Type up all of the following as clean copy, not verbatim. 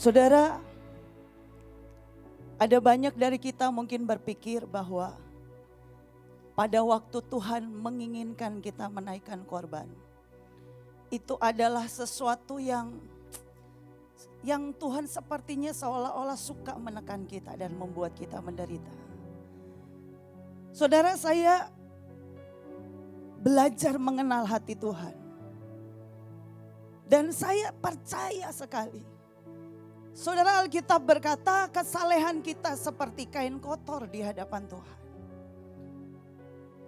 Saudara, ada banyak dari kita mungkin berpikir bahwa pada waktu Tuhan menginginkan kita menaikkan korban, itu adalah sesuatu yang Tuhan sepertinya seolah-olah suka menekan kita dan membuat kita menderita. Saudara, saya belajar mengenal hati Tuhan. Dan saya percaya sekali. Saudara, Alkitab berkata kesalehan kita seperti kain kotor di hadapan Tuhan.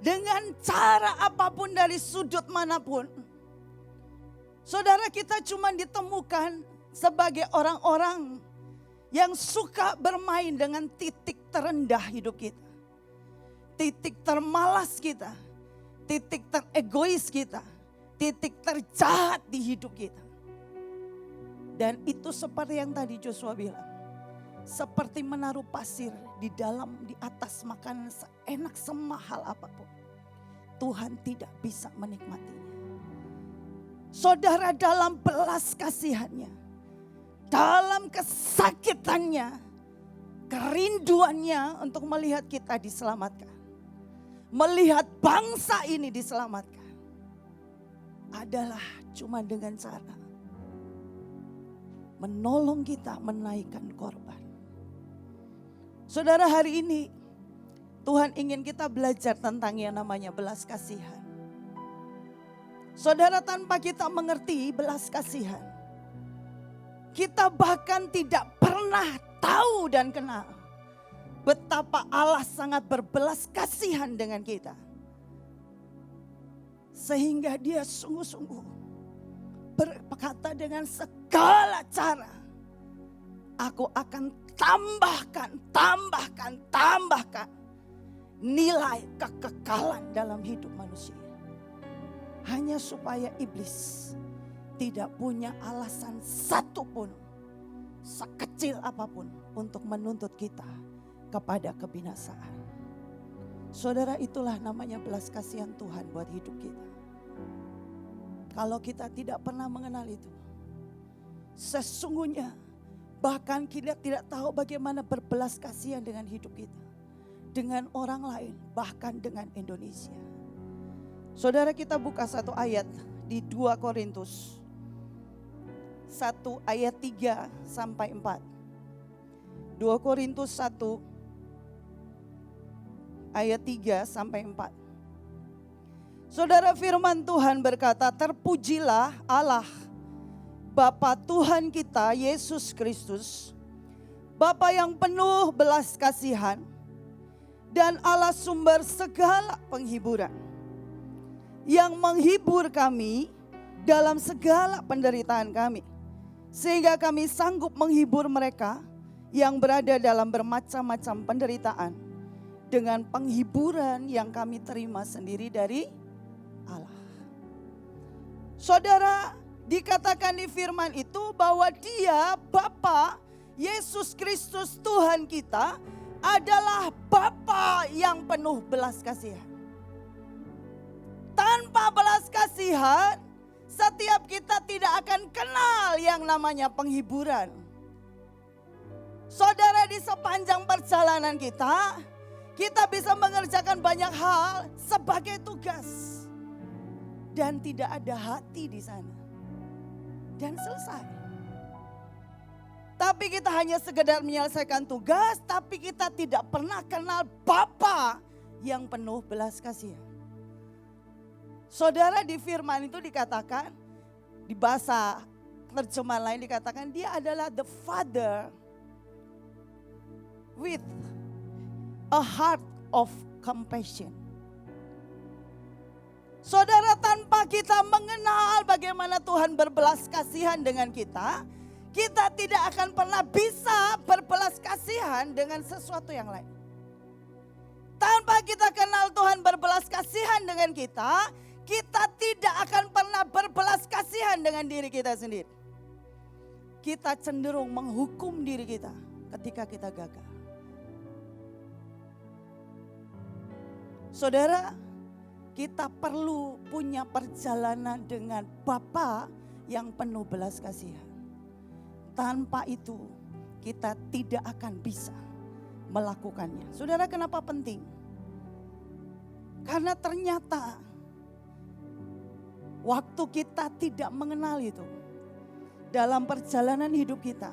Dengan cara apapun dari sudut manapun. Saudara, kita cuma ditemukan sebagai orang-orang yang suka bermain dengan titik terendah hidup kita. Titik termalas kita. Titik teregois kita. Titik terjahat di hidup kita. Dan itu seperti yang tadi Joshua bilang. Seperti menaruh pasir di atas makanan seenak semahal apapun. Tuhan tidak bisa menikmatinya. Saudara, dalam belas kasihannya, dalam kesakitannya, kerinduannya untuk melihat kita diselamatkan. Melihat bangsa ini diselamatkan. Adalah cuma dengan cara menolong kita menaikkan korban. Saudara, hari ini Tuhan ingin kita belajar tentang yang namanya belas kasihan. Saudara, tanpa kita mengerti belas kasihan, kita bahkan tidak pernah tahu dan kenal betapa Allah sangat berbelas kasihan dengan kita. Sehingga Dia sungguh-sungguh berkata dengan segala cara, aku akan tambahkan nilai kekekalan dalam hidup manusia. Hanya supaya iblis tidak punya alasan satupun, sekecil apapun, untuk menuntut kita kepada kebinasaan. Saudara, itulah namanya belas kasihan Tuhan buat hidup kita. Kalau kita tidak pernah mengenal itu, sesungguhnya bahkan kita tidak tahu bagaimana berbelas kasihan dengan hidup kita, dengan orang lain, bahkan dengan Indonesia. Saudara, kita buka satu ayat di 2 Korintus 1 ayat 3 sampai 4. 2 Korintus 1 ayat 3 sampai 4. Saudara, firman Tuhan berkata, terpujilah Allah, Bapa Tuhan kita Yesus Kristus, Bapa yang penuh belas kasihan dan Allah sumber segala penghiburan, yang menghibur kami dalam segala penderitaan kami, sehingga kami sanggup menghibur mereka yang berada dalam bermacam-macam penderitaan dengan penghiburan yang kami terima sendiri dari Allah. Saudara, dikatakan di firman itu bahwa Dia, Bapa Yesus Kristus Tuhan kita, adalah Bapa yang penuh belas kasihan. Tanpa belas kasihan, setiap kita tidak akan kenal yang namanya penghiburan. Saudara, di sepanjang perjalanan kita bisa mengerjakan banyak hal sebagai tugas. Dan tidak ada hati di sana. Dan selesai. Tapi kita hanya sekedar menyelesaikan tugas, tapi kita tidak pernah kenal Bapa yang penuh belas kasihan. Saudara, di firman itu dikatakan, di bahasa terjemahan lain dikatakan Dia adalah the Father with a heart of compassion. Saudara, tanpa kita mengenal bagaimana Tuhan berbelas kasihan dengan kita tidak akan pernah bisa berbelas kasihan dengan sesuatu yang lain. Tanpa kita kenal Tuhan berbelas kasihan dengan kita tidak akan pernah berbelas kasihan dengan diri kita sendiri. Kita cenderung menghukum diri kita ketika kita gagal. Saudara, kita perlu punya perjalanan dengan Bapa yang penuh belas kasihan. Tanpa itu kita tidak akan bisa melakukannya. Saudara, kenapa penting? Karena ternyata waktu kita tidak mengenal itu, dalam perjalanan hidup kita,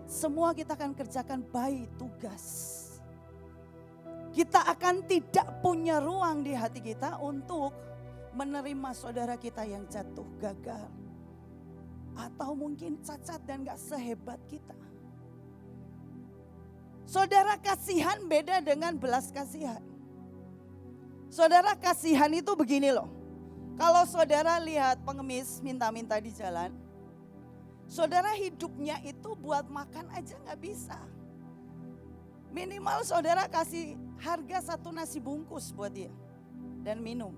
semua kita akan kerjakan baik tugas. Kita akan tidak punya ruang di hati kita untuk menerima saudara kita yang jatuh, gagal, atau mungkin cacat dan gak sehebat kita. Saudara, kasihan beda dengan belas kasihan. Saudara, kasihan itu begini loh. Kalau saudara lihat pengemis minta-minta di jalan, saudara hidupnya itu buat makan aja gak bisa. Minimal saudara kasih harga 1 nasi bungkus buat dia dan minum.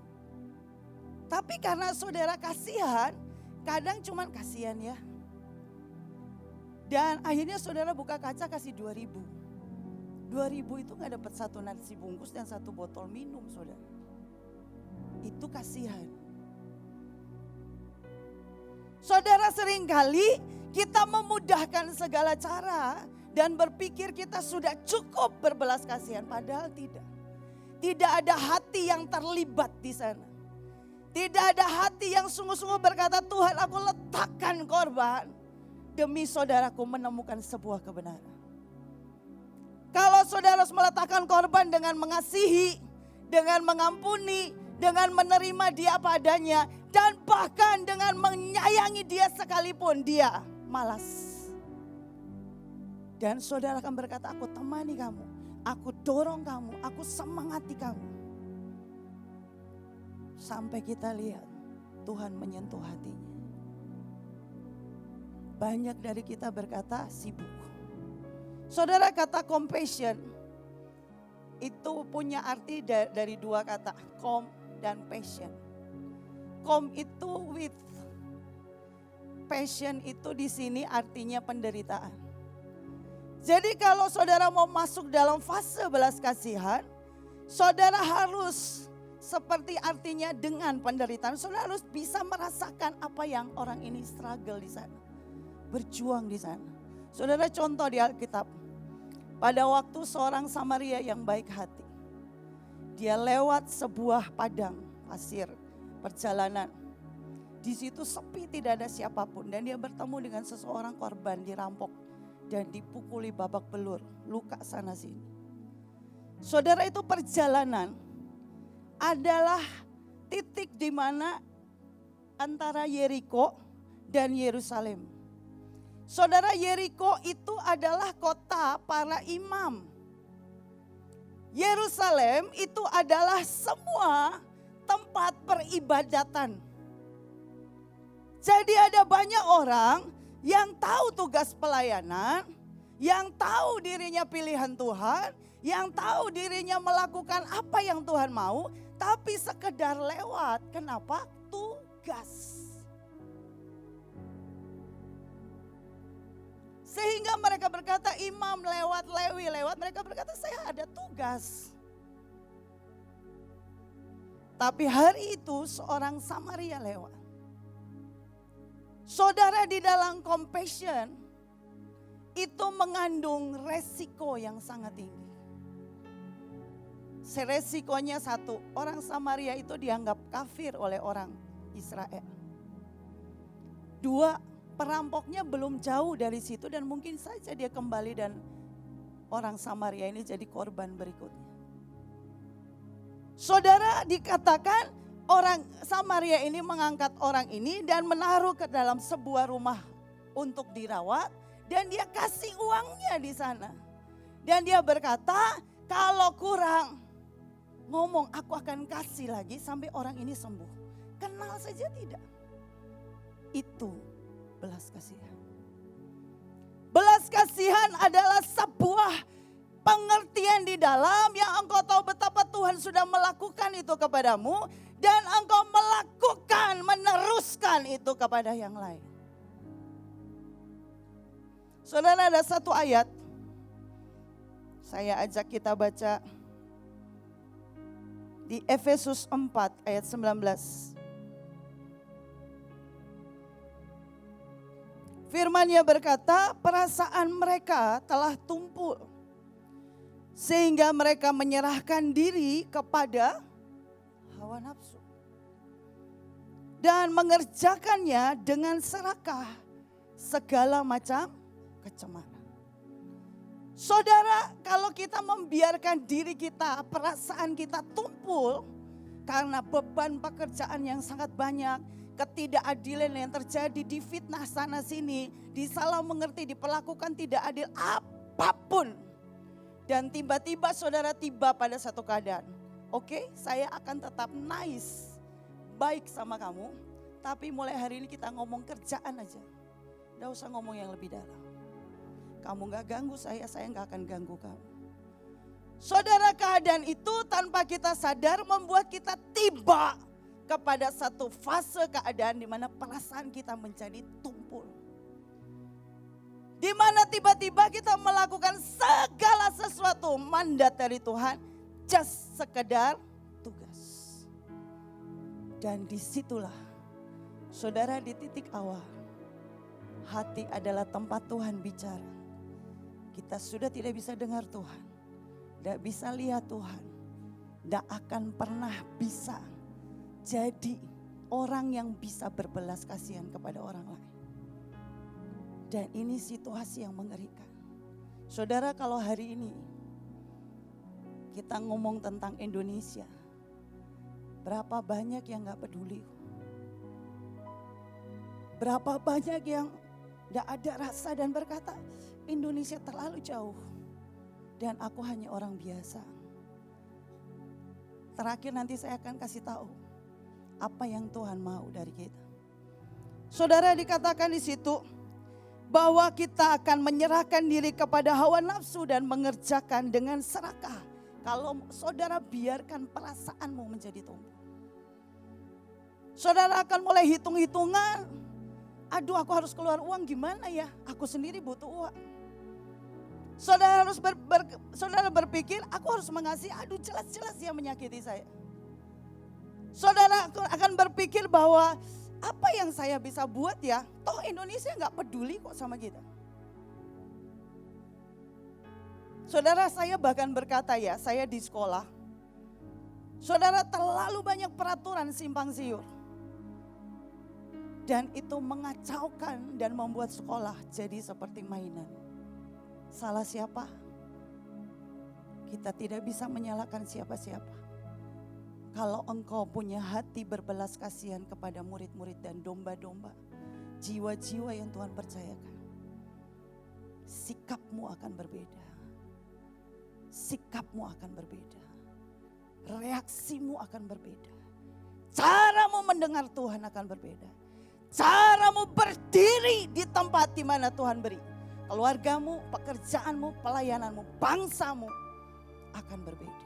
Tapi karena saudara kasihan, kadang cuman kasihan ya. Dan akhirnya saudara buka kaca kasih 2.000. 2.000 itu gak dapat 1 nasi bungkus dan 1 botol minum, saudara. Itu kasihan. Saudara, seringkali kita memudahkan segala cara dan berpikir kita sudah cukup berbelas kasihan, padahal tidak. Tidak ada hati yang terlibat di sana. Tidak ada hati yang sungguh-sungguh berkata, Tuhan, aku letakkan korban demi saudaraku menemukan sebuah kebenaran. Kalau saudara harus meletakkan korban dengan mengasihi, dengan mengampuni, dengan menerima dia apa adanya, dan bahkan dengan menyayangi dia sekalipun dia malas. Dan saudara akan berkata, aku temani kamu, aku dorong kamu, aku semangati kamu. Sampai kita lihat Tuhan menyentuh hatinya. Banyak dari kita berkata sibuk. Saudara, kata compassion itu punya arti dari 2 kata, com dan passion. Com itu with, passion itu di sini artinya penderitaan. Jadi kalau saudara mau masuk dalam fase belas kasihan, saudara harus seperti artinya dengan penderitaan. Saudara harus bisa merasakan apa yang orang ini struggle di sana, berjuang di sana. Saudara, contoh di Alkitab, pada waktu seorang Samaria yang baik hati, dia lewat sebuah padang pasir perjalanan. Di situ sepi, tidak ada siapapun, dan dia bertemu dengan seseorang korban dirampok dan dipukuli babak belur, luka sana sini. Saudara, itu perjalanan adalah titik di mana antara Yeriko dan Yerusalem. Saudara, Yeriko itu adalah kota para imam. Yerusalem itu adalah semua tempat peribadatan. Jadi ada banyak orang yang tahu tugas pelayanan, yang tahu dirinya pilihan Tuhan, yang tahu dirinya melakukan apa yang Tuhan mau, tapi sekedar lewat. Kenapa? Tugas. Sehingga mereka berkata, imam lewat, Lewi lewat, mereka berkata saya ada tugas. Tapi hari itu seorang Samaria lewat. Saudara, di dalam compassion itu mengandung resiko yang sangat tinggi. Resikonya satu, orang Samaria itu dianggap kafir oleh orang Israel. 2, perampoknya belum jauh dari situ dan mungkin saja dia kembali dan orang Samaria ini jadi korban berikutnya. Saudara, dikatakan orang Samaria ini mengangkat orang ini dan menaruh ke dalam sebuah rumah untuk dirawat, dan dia kasih uangnya di sana. Dan dia berkata, kalau kurang ngomong aku akan kasih lagi sampai orang ini sembuh. Kenal saja tidak. Itu belas kasihan. Belas kasihan adalah sebuah pengertian di dalam yang engkau tahu betapa Tuhan sudah melakukan itu kepadamu dan engkau melakukan, meneruskan itu kepada yang lain. Saudara, ada satu ayat saya ajak kita baca Di Efesus 4 ayat 19. Firman-Nya berkata, perasaan mereka telah tumpul sehingga mereka menyerahkan diri kepada hawa nafsu dan mengerjakannya dengan serakah segala macam kecemaran. Saudara, kalau kita membiarkan diri kita, perasaan kita tumpul karena beban pekerjaan yang sangat banyak, ketidakadilan yang terjadi, di fitnah sana sini, disalah mengerti, diperlakukan tidak adil apapun. Dan tiba-tiba saudara tiba pada satu keadaan. Oke, saya akan tetap nice, baik sama kamu. Tapi mulai hari ini kita ngomong kerjaan aja. Tidak usah ngomong yang lebih dalam. Kamu gak ganggu saya gak akan ganggu kamu. Saudara, keadaan itu tanpa kita sadar membuat kita tiba kepada satu fase keadaan di mana perasaan kita menjadi tumpul. Di mana tiba-tiba kita melakukan segala sesuatu mandat dari Tuhan, just sekedar tugas. Dan disitulah saudara di titik awal, hati adalah tempat Tuhan bicara. Kita sudah tidak bisa dengar Tuhan, tidak bisa lihat Tuhan, tidak akan pernah bisa jadi orang yang bisa berbelas kasihan kepada orang lain. Dan ini situasi yang mengerikan. Saudara, kalau hari ini kita ngomong tentang Indonesia, berapa banyak yang gak peduli? Berapa banyak yang gak ada rasa dan berkata, Indonesia terlalu jauh dan aku hanya orang biasa. Terakhir nanti saya akan kasih tahu apa yang Tuhan mau dari kita. Saudara, dikatakan di situ bahwa kita akan menyerahkan diri kepada hawa nafsu dan mengerjakan dengan serakah. Kalau saudara biarkan perasaanmu menjadi tumpul, saudara akan mulai hitung-hitungan. Aduh, aku harus keluar uang gimana ya? Aku sendiri butuh uang. Saudara harus saudara berpikir, aku harus mengasihi. Aduh, jelas-jelas dia menyakiti saya. Saudara akan berpikir bahwa apa yang saya bisa buat ya? Toh Indonesia gak peduli kok sama kita. Saudara, saya bahkan berkata ya, saya di sekolah. Saudara, terlalu banyak peraturan simpang siur. Dan itu mengacaukan dan membuat sekolah jadi seperti mainan. Salah siapa? Kita tidak bisa menyalahkan siapa-siapa. Kalau engkau punya hati berbelas kasihan kepada murid-murid dan domba-domba, jiwa-jiwa yang Tuhan percayakan, sikapmu akan berbeda. Sikapmu akan berbeda. Reaksimu akan berbeda. Caramu mendengar Tuhan akan berbeda. Caramu berdiri di tempat di mana Tuhan beri. Keluargamu, pekerjaanmu, pelayananmu, bangsamu akan berbeda.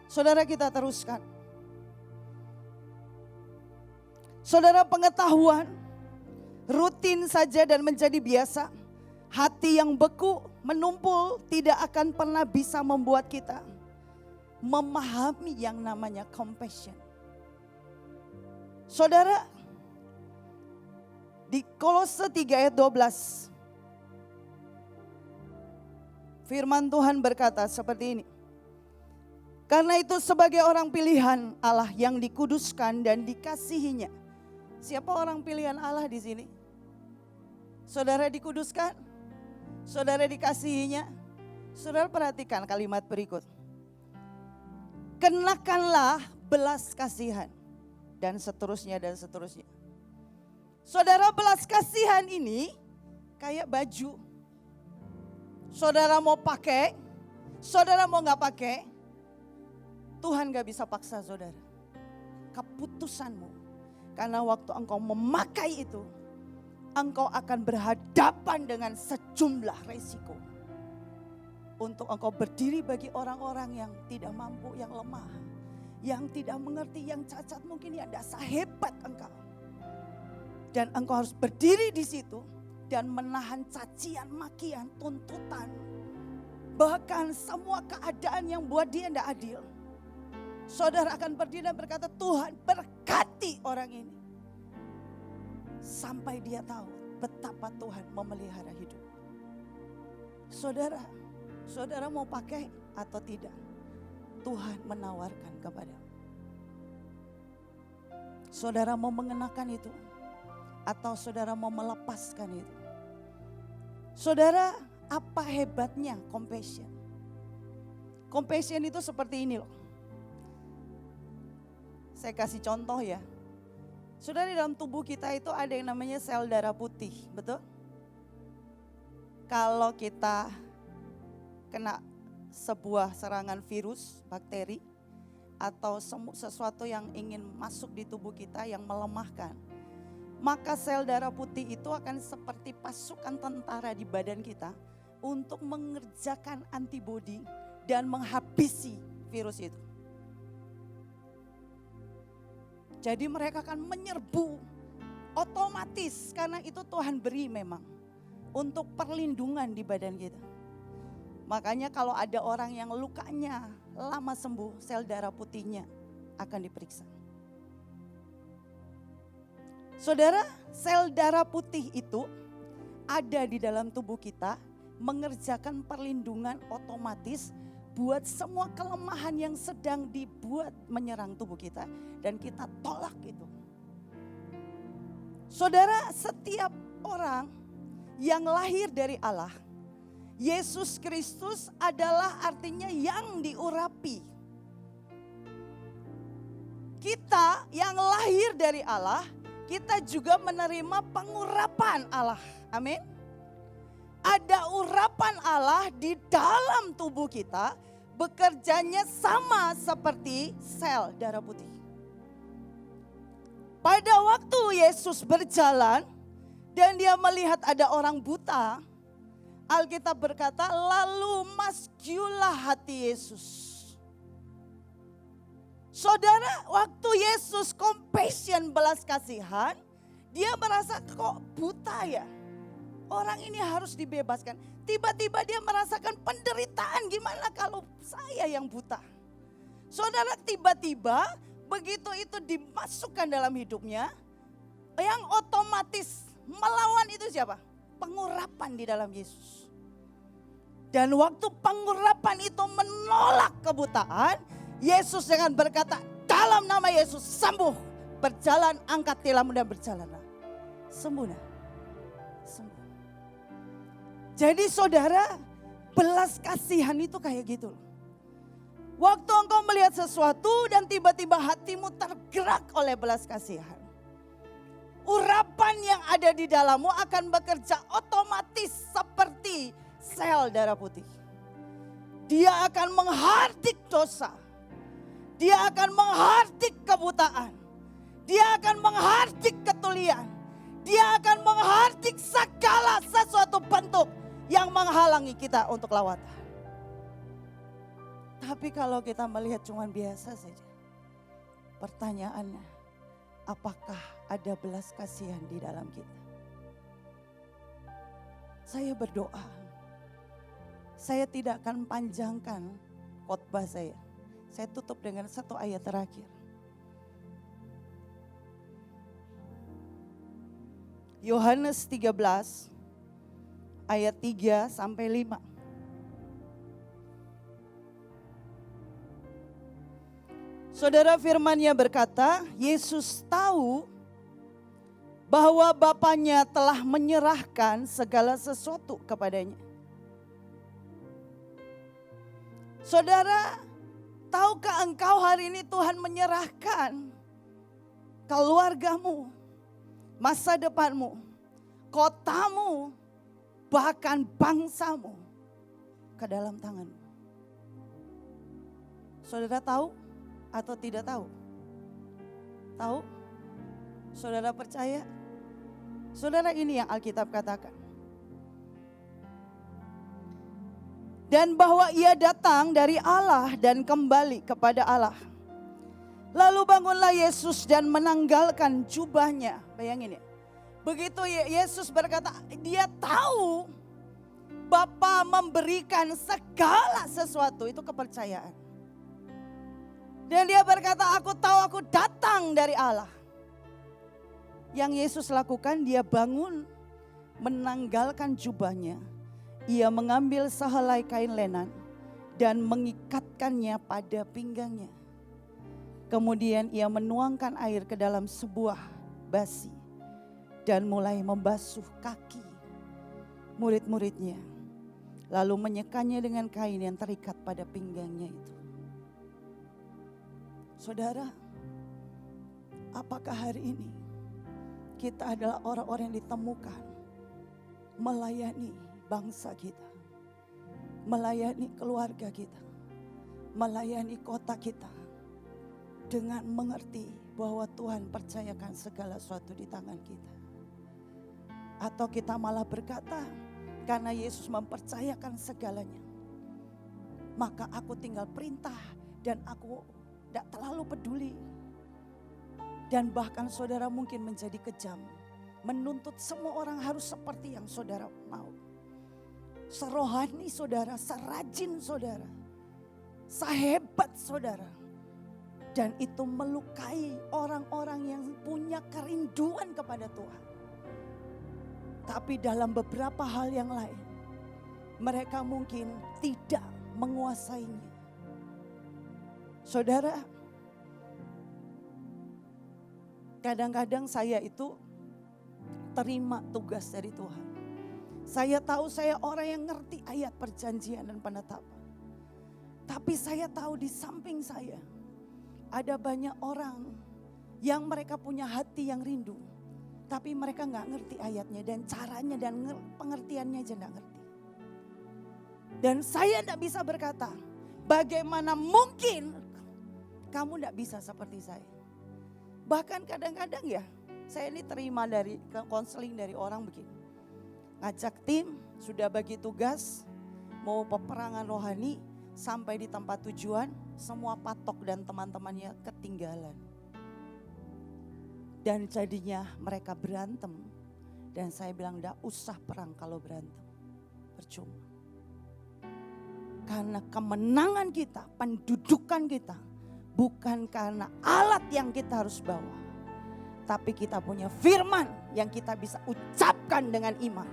Saudara, kita teruskan. Saudara, pengetahuan rutin saja dan menjadi biasa. Hati yang beku, menumpul tidak akan pernah bisa membuat kita memahami yang namanya compassion. Saudara, di Kolose 3 ayat 12. Firman Tuhan berkata seperti ini. Karena itu sebagai orang pilihan Allah yang dikuduskan dan dikasihinya. Siapa orang pilihan Allah di sini? Saudara dikuduskan? Saudara dikasihinya? Saudara perhatikan kalimat berikut. Kenakanlah belas kasihan. Dan seterusnya dan seterusnya. Saudara, belas kasihan ini kayak baju. Saudara mau pakai, saudara mau gak pakai, Tuhan gak bisa paksa saudara. Keputusanmu. Karena waktu engkau memakai itu, engkau akan berhadapan dengan sejumlah resiko. Untuk engkau berdiri bagi orang-orang yang tidak mampu, yang lemah. Yang tidak mengerti, yang cacat mungkin, yang tidak sehebat engkau. Dan engkau harus berdiri di situ dan menahan cacian, makian, tuntutan. Bahkan semua keadaan yang buat dia tidak adil. saudara akan berdiri dan berkata, Tuhan berkati orang ini. Sampai dia tahu betapa Tuhan memelihara hidup. Saudara, saudara mau pakai atau tidak? Tuhan menawarkan kepadamu. Saudara mau mengenakan itu atau saudara mau melepaskan itu? Saudara, apa hebatnya compassion? Compassion itu seperti ini loh. Saya kasih contoh ya. Saudara, di dalam tubuh kita itu ada yang namanya sel darah putih, betul? Kalau kita kena sebuah serangan virus, bakteri, atau sesuatu yang ingin masuk di tubuh kita yang melemahkan, maka sel darah putih itu akan seperti pasukan tentara di badan kita untuk mengerjakan antibodi dan menghabisi virus itu. Jadi mereka akan menyerbu otomatis karena itu Tuhan beri memang untuk perlindungan di badan kita. Makanya kalau ada orang yang lukanya lama sembuh, sel darah putihnya akan diperiksa. Saudara, sel darah putih itu ada di dalam tubuh kita, mengerjakan perlindungan otomatis buat semua kelemahan yang sedang dibuat menyerang tubuh kita dan kita tolak itu. Saudara, setiap orang yang lahir dari Allah, Yesus Kristus adalah artinya yang diurapi. Kita yang lahir dari Allah, kita juga menerima pengurapan Allah. Amin. Ada urapan Allah di dalam tubuh kita, bekerjanya sama seperti sel darah putih. Pada waktu Yesus berjalan dan dia melihat ada orang buta, Alkitab berkata, lalu masjulah hati Yesus. Saudara, waktu Yesus compassion, belas kasihan, dia merasa kok buta ya? Orang ini harus dibebaskan. Tiba-tiba dia merasakan penderitaan, gimana kalau saya yang buta? Saudara, tiba-tiba begitu itu dimasukkan dalam hidupnya, yang otomatis melawan itu siapa? Pengurapan di dalam Yesus. Dan waktu pengurapan itu menolak kebutaan, Yesus dengan berkata, dalam nama Yesus sembuh, berjalan, angkat tilammu dan berjalanlah. Sembuh. Sembuh. Jadi saudara, belas kasihan itu kayak gitu. Waktu engkau melihat sesuatu dan tiba-tiba hatimu tergerak oleh belas kasihan, urapan yang ada di dalammu akan bekerja otomatis seperti sel darah putih. Dia akan menghardik dosa. Dia akan menghardik kebutaan. Dia akan menghardik ketulian. Dia akan menghardik segala sesuatu bentuk yang menghalangi kita untuk lawatan. Tapi kalau kita melihat cuma biasa saja, pertanyaannya, apakah ada belas kasihan di dalam kita? Saya berdoa, saya tidak akan panjangkan khotbah saya. Saya tutup dengan satu ayat terakhir. Yohanes 13 ayat 3 sampai 5. Saudara, firman-Nya berkata, Yesus tahu bahwa Bapanya telah menyerahkan segala sesuatu kepadanya. Saudara, tahukah engkau hari ini Tuhan menyerahkan keluargamu, masa depanmu, kotamu, bahkan bangsamu ke dalam tanganmu. Saudara tahu atau tidak tahu? Tahu? Saudara percaya? Saudara, ini yang Alkitab katakan. Dan bahwa ia datang dari Allah dan kembali kepada Allah. Lalu bangunlah Yesus dan menanggalkan jubahnya. Bayangin ya. Begitu Yesus berkata, dia tahu Bapa memberikan segala sesuatu, itu kepercayaan. Dan dia berkata, aku tahu aku datang dari Allah. Yang Yesus lakukan, dia bangun, menanggalkan jubahnya. Ia mengambil sehelai kain lenan dan mengikatkannya pada pinggangnya. Kemudian ia menuangkan air ke dalam sebuah basi dan mulai membasuh kaki murid-muridnya. Lalu menyekanya dengan kain yang terikat pada pinggangnya itu. Saudara, apakah hari ini kita adalah orang-orang yang ditemukan melayani bangsa kita, melayani keluarga kita, melayani kota kita, dengan mengerti bahwa Tuhan percayakan segala sesuatu di tangan kita? Atau kita malah berkata, karena Yesus mempercayakan segalanya, maka aku tinggal perintah dan aku tidak terlalu peduli. Dan bahkan saudara mungkin menjadi kejam, menuntut semua orang harus seperti yang saudara mau. Serohani saudara, serajin saudara, sehebat saudara. Dan itu melukai orang-orang yang punya kerinduan kepada Tuhan. Tapi dalam beberapa hal yang lain, mereka mungkin tidak menguasainya. Saudara, kadang-kadang saya itu terima tugas dari Tuhan. Saya tahu saya orang yang ngerti ayat perjanjian dan penetapan. Tapi saya tahu di samping saya ada banyak orang yang mereka punya hati yang rindu. Tapi mereka gak ngerti ayatnya dan caranya dan pengertiannya aja gak ngerti. Dan saya gak bisa berkata, bagaimana mungkin kamu gak bisa seperti saya. Bahkan kadang-kadang ya, saya ini terima dari konseling dari orang begini. Ngajak tim, sudah bagi tugas, mau peperangan rohani, sampai di tempat tujuan, semua patok dan teman-temannya ketinggalan. Dan jadinya mereka berantem. Dan saya bilang, enggak usah perang kalau berantem. Percuma. Karena kemenangan kita, pendudukan kita, bukan karena alat yang kita harus bawa. Tapi kita punya firman yang kita bisa ucapkan dengan iman.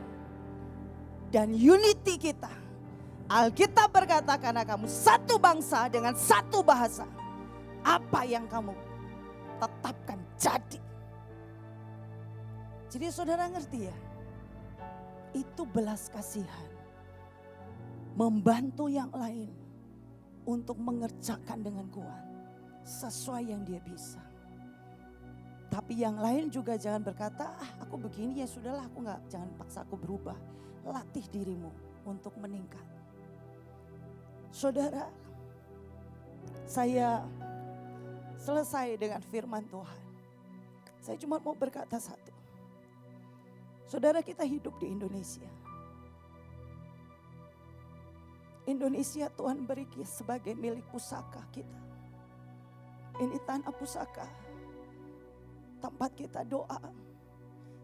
Dan unity kita. Alkitab berkata, karena kamu satu bangsa dengan satu bahasa. Apa yang kamu tetapkan jadi. Jadi saudara ngerti ya, itu belas kasihan. Membantu yang lain untuk mengerjakan dengan kuat. Sesuai yang dia bisa. Tapi yang lain juga jangan berkata, aku begini ya sudahlah, jangan paksa aku berubah. Latih dirimu untuk meningkat. Saudara, saya selesai dengan firman Tuhan. Saya cuma mau berkata satu. Saudara, kita hidup di Indonesia. Indonesia Tuhan beri sebagai milik pusaka kita. Ini tanah pusaka. Tempat kita doa.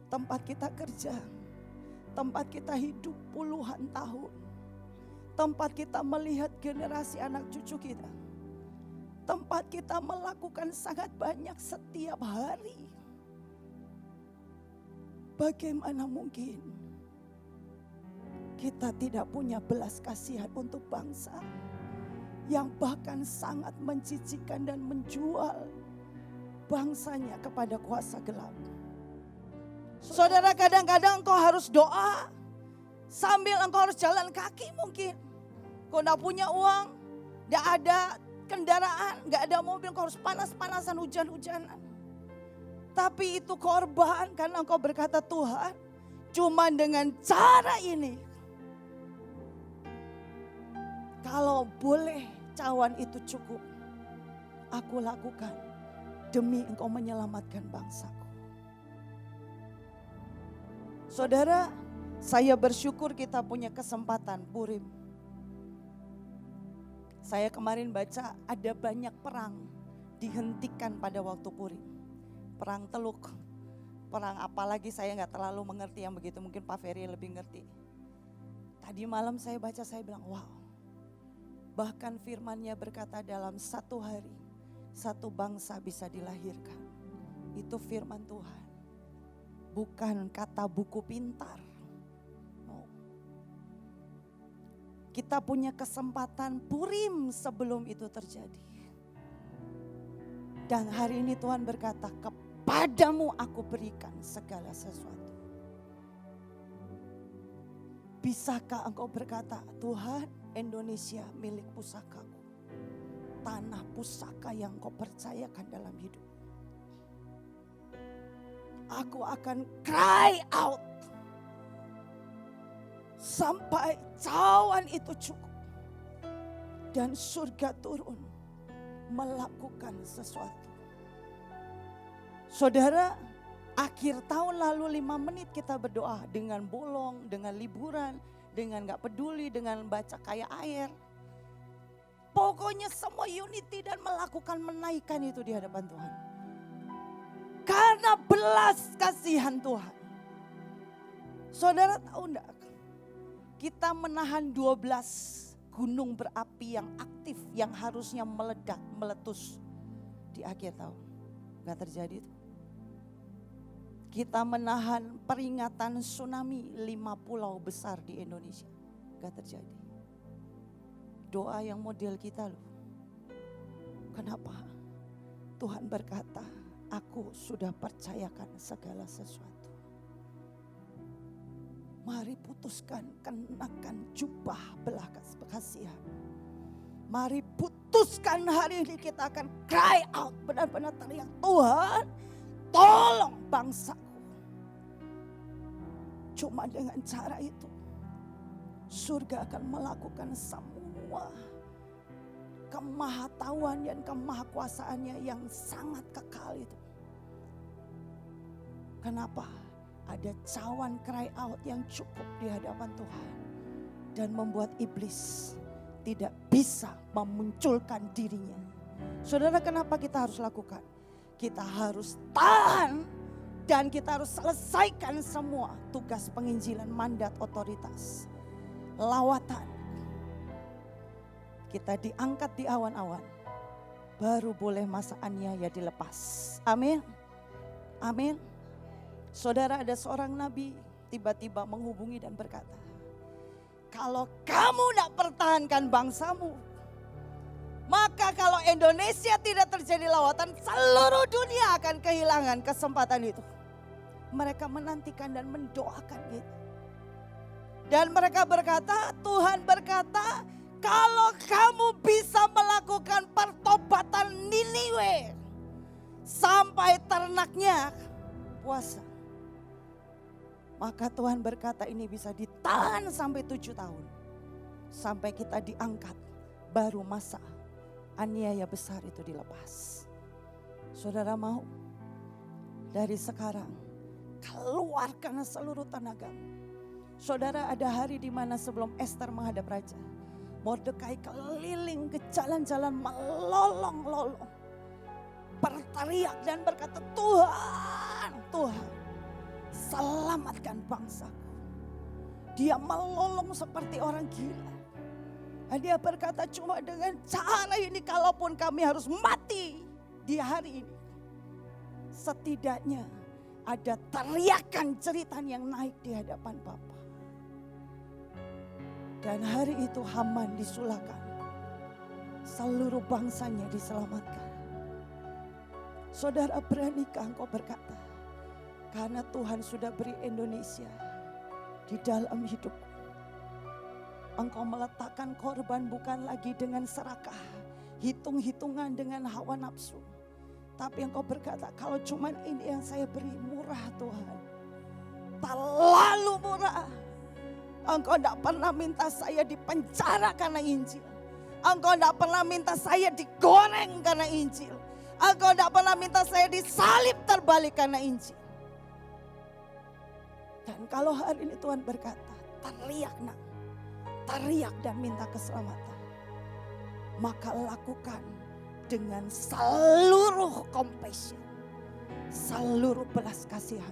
Tempat kita kerja. Tempat kita hidup puluhan tahun. Tempat kita melihat generasi anak cucu kita. Tempat kita melakukan sangat banyak setiap hari. Bagaimana mungkin kita tidak punya belas kasihan untuk bangsa yang bahkan sangat menjijikkan dan menjual bangsanya kepada kuasa gelap. Saudara, kadang-kadang engkau harus doa sambil engkau harus jalan kaki mungkin. Kau tidak punya uang, tidak ada kendaraan, tidak ada mobil, engkau harus panas-panasan, hujan-hujanan. Tapi itu korban karena engkau berkata, Tuhan, cuma dengan cara ini. Kalau boleh cawan itu cukup, aku lakukan demi engkau menyelamatkan bangsaku. Saudara, saya bersyukur kita punya kesempatan Purim. Saya kemarin baca ada banyak perang dihentikan pada waktu Purim. Perang Teluk, perang apalagi saya gak terlalu mengerti yang begitu, mungkin Pak Ferry lebih ngerti. Tadi malam saya baca, saya bilang wow. Bahkan firman-Nya berkata dalam satu hari satu bangsa bisa dilahirkan. Itu firman Tuhan. Bukan kata buku pintar. No. Kita punya kesempatan Purim sebelum itu terjadi. Dan hari ini Tuhan berkata, kepadamu aku berikan segala sesuatu. Bisakah engkau berkata, Tuhan, Indonesia milik pusakaku. Tanah pusaka yang kau percayakan dalam hidup. Aku akan cry out sampai cawan itu cukup. Dan surga turun melakukan sesuatu. Saudara, akhir tahun lalu 5 menit kita berdoa dengan bolong, dengan liburan, dengan gak peduli, dengan baca kayak air. Pokoknya semua unity dan melakukan menaikkan itu di hadapan Tuhan. Karena belas kasihan Tuhan. Saudara tahu enggak? Kita menahan 12 gunung berapi yang aktif yang harusnya meledak, meletus di akhir tahun. Gak terjadi itu. Kita menahan peringatan tsunami 5 pulau besar di Indonesia. Gak terjadi. Doa yang model kita loh. Kenapa? Tuhan berkata, aku sudah percayakan segala sesuatu. Mari putuskan, kenakan jubah belah kasihan. Mari putuskan hari ini kita akan cry out, benar-benar teriak, Tuhan tolong bangsaku. Cuma dengan cara itu surga akan melakukan semua kemahatauan dan kemahakuasaannya yang sangat kekal itu. Kenapa? Ada cawan cry out yang cukup di hadapan Tuhan. Dan membuat iblis tidak bisa memunculkan dirinya. Saudara, kenapa kita harus lakukan? Kita harus tahan dan kita harus selesaikan semua tugas penginjilan, mandat, otoritas, lawatan. Kita diangkat di awan-awan, baru boleh masa aniaya dilepas. Amin. Amin. Saudara, ada seorang nabi tiba-tiba menghubungi dan berkata, kalau kamu tidak pertahankan bangsamu, maka kalau Indonesia tidak terjadi lawatan, seluruh dunia akan kehilangan kesempatan itu. Mereka menantikan dan mendoakan itu. Dan mereka berkata, Tuhan berkata, kalau kamu bisa melakukan pertobatan Niniwe sampai ternaknya puasa, maka Tuhan berkata ini bisa ditahan sampai 7 tahun. Sampai kita diangkat, baru masa aniaya besar itu dilepas. Saudara mau? Dari sekarang, keluarkan seluruh tenagamu. Saudara, ada hari di mana sebelum Esther menghadap raja, Mordekai keliling ke jalan-jalan melolong-lolong, berteriak dan berkata, Tuhan, Tuhan, selamatkan bangsaku. Dia melolong seperti orang gila. Dan dia berkata, cuma dengan cara ini kalaupun kami harus mati di hari ini, setidaknya ada teriakan jeritan yang naik di hadapan Bapa. Dan hari itu Haman disulahkan. Seluruh bangsanya diselamatkan. Saudara, beranikah engkau berkata, karena Tuhan sudah beri Indonesia di dalam hidupku, engkau meletakkan korban bukan lagi dengan serakah, hitung-hitungan dengan hawa nafsu. Tapi engkau berkata, kalau cuman ini yang saya beri, murah Tuhan. Terlalu murah. Engkau tidak pernah minta saya dipenjara karena Injil. Engkau tidak pernah minta saya digoreng karena Injil. Engkau tidak pernah minta saya disalib terbalik karena Injil. Dan kalau hari ini Tuhan berkata, teriak nak, teriak dan minta keselamatan, maka lakukan dengan seluruh compassion, seluruh belas kasihan.